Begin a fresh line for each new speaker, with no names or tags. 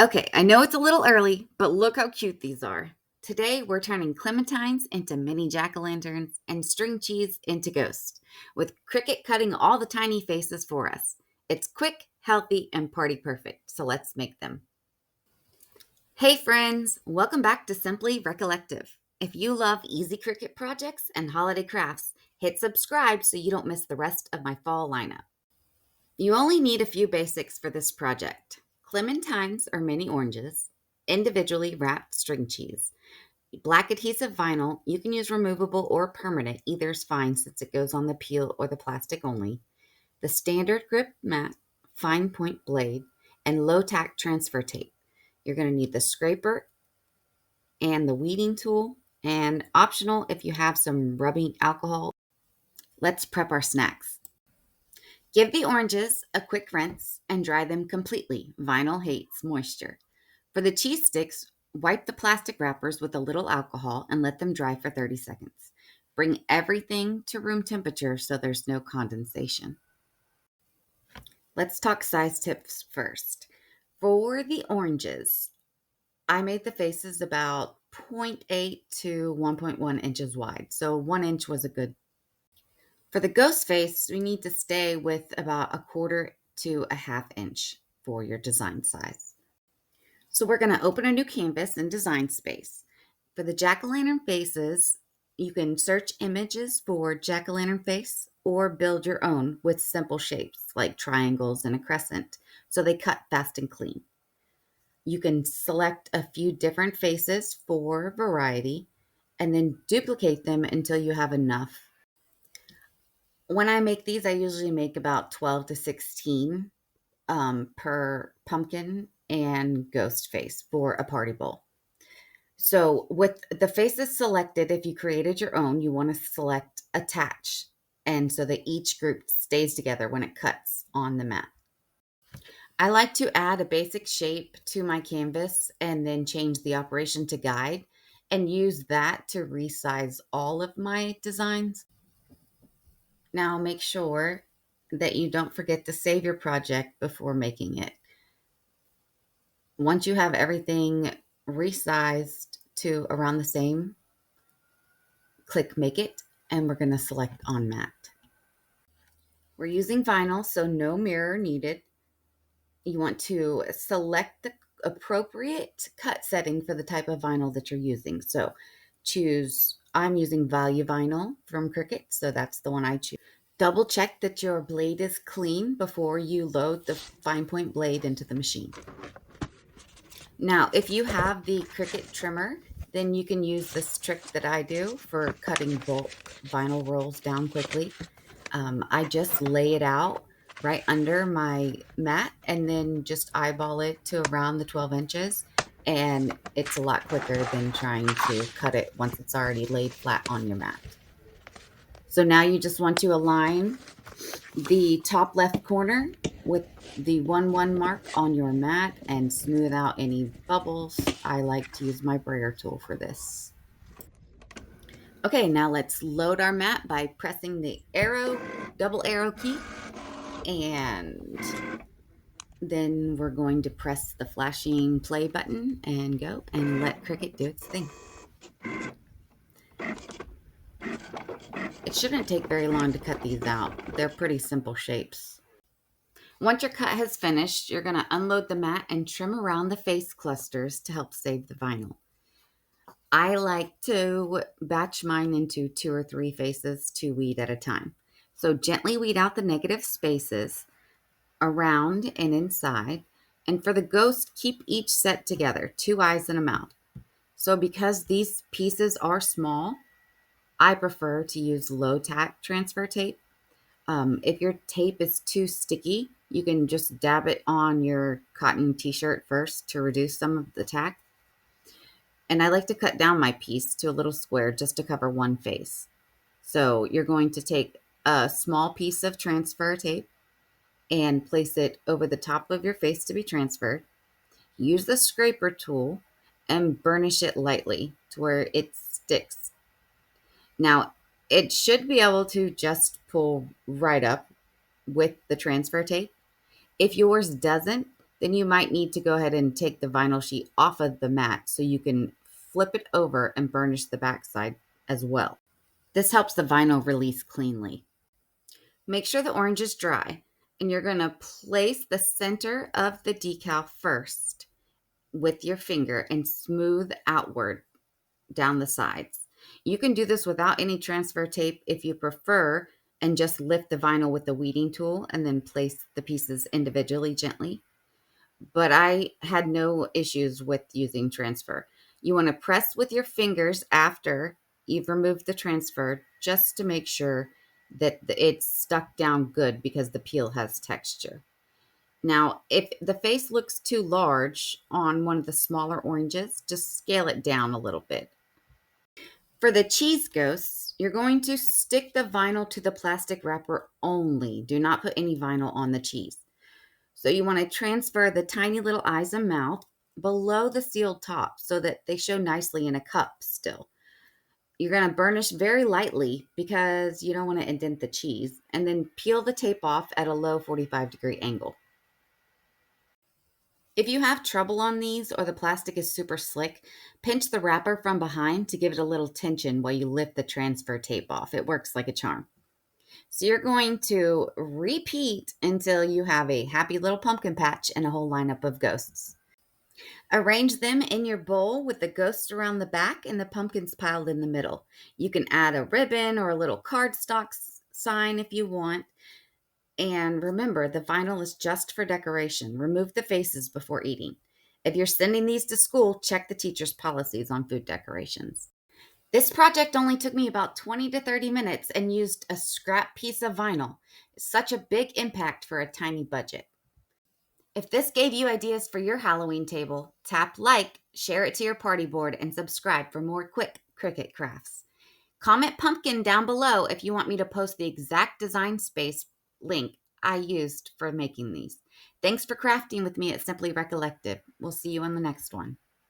Okay, I know it's a little early, but look how cute these are. Today, we're turning clementines into mini jack-o'-lanterns and string cheese into ghosts, with Cricut cutting all the tiny faces for us. It's quick, healthy, and party perfect, so let's make them. Hey friends, welcome back to Simply Recollective. If you love easy Cricut projects and holiday crafts, hit subscribe so you don't miss the rest of my fall lineup. You only need a few basics for this project. Clementines or mini oranges, individually wrapped string cheese, black adhesive vinyl. You can use removable or permanent, either is fine since it goes on the peel or the plastic only. The standard grip mat, fine point blade, and low-tack transfer tape. You're going to need the scraper and the weeding tool, and optional if you have some rubbing alcohol. Let's prep our snacks. Give the oranges a quick rinse and dry them completely. Vinyl hates moisture. For the cheese sticks, wipe the plastic wrappers with a little alcohol and let them dry for 30 seconds. Bring everything to room temperature so there's no condensation. Let's talk size tips first. For the oranges, I made the faces about zero point 0.8 to 1.1 inches wide, so 1 inch was a good. For the ghost face, we need to stay with about a quarter to a half inch for your design size. So we're going to open a new canvas in design space. For the jack-o'-lantern faces, you can search images for jack-o'-lantern face or build your own with simple shapes like triangles and a crescent, so they cut fast and clean. You can select a few different faces for variety and then duplicate them until you have enough. When I make these, I usually make about 12 to 16 per pumpkin and ghost face for a party bowl. So with the faces selected, if you created your own, you want to select attach, and so that each group stays together when it cuts on the mat. I like to add a basic shape to my canvas and then change the operation to guide and use that to resize all of my designs. Now make sure that you don't forget to save your project before making it. Once you have everything resized to around the same, click Make It, and we're going to select On Mat. We're using vinyl, so no mirror needed. You want to select the appropriate cut setting for the type of vinyl that you're using. So I'm using Value Vinyl from Cricut, so that's the one I choose. Double check that your blade is clean before you load the fine point blade into the machine. Now, if you have the Cricut trimmer, then you can use this trick that I do for cutting bulk vinyl rolls down quickly. I just lay it out right under my mat and then just eyeball it to around the 12 inches. And it's a lot quicker than trying to cut it once it's already laid flat on your mat. So now you just want to align the top left corner with the 1-1 mark on your mat and smooth out any bubbles. I like to use my brayer tool for this. Okay, now let's load our mat by pressing the double arrow key, and then we're going to press the flashing play button and go and let Cricut do its thing. It shouldn't take very long to cut these out. They're pretty simple shapes. Once your cut has finished, you're going to unload the mat and trim around the face clusters to help save the vinyl. I like to batch mine into 2 or 3 faces to weed at a time. So gently weed out the negative spaces around and inside. And for the ghost, keep each set together, 2 eyes and a mouth. So because these pieces are small, I prefer to use low-tack transfer tape. If your tape is too sticky, you can just dab it on your cotton t-shirt first to reduce some of the tack. And I like to cut down my piece to a little square just to cover one face. So you're going to take a small piece of transfer tape and place it over the top of your face to be transferred. Use the scraper tool and burnish it lightly to where it sticks. Now, it should be able to just pull right up with the transfer tape. If yours doesn't, then you might need to go ahead and take the vinyl sheet off of the mat so you can flip it over and burnish the backside as well. This helps the vinyl release cleanly. Make sure the orange is dry, and you're going to place the center of the decal first with your finger and smooth outward down the sides. You can do this without any transfer tape if you prefer, and just lift the vinyl with the weeding tool and then place the pieces individually gently. But I had no issues with using transfer. You want to press with your fingers after you've removed the transfer just to make sure that it's stuck down good because the peel has texture. Now, if the face looks too large on one of the smaller oranges, just scale it down a little bit. For the cheese ghosts, you're going to stick the vinyl to the plastic wrapper only. Do not put any vinyl on the cheese. So you want to transfer the tiny little eyes and mouth below the sealed top so that they show nicely in a cup still. You're going to burnish very lightly because you don't want to indent the cheese, and then peel the tape off at a low 45-degree angle. If you have trouble on these or the plastic is super slick, pinch the wrapper from behind to give it a little tension while you lift the transfer tape off. It works like a charm. So you're going to repeat until you have a happy little pumpkin patch and a whole lineup of ghosts. Arrange them in your bowl with the ghosts around the back and the pumpkins piled in the middle. You can add a ribbon or a little cardstock sign if you want. And remember, the vinyl is just for decoration. Remove the faces before eating. If you're sending these to school, check the teacher's policies on food decorations. This project only took me about 20 to 30 minutes and used a scrap piece of vinyl. It's such a big impact for a tiny budget. If this gave you ideas for your Halloween table, tap like, share it to your party board, and subscribe for more quick Cricut crafts. Comment pumpkin down below if you want me to post the exact design space link I used for making these. Thanks for crafting with me at Simply Recollective. We'll see you on the next one.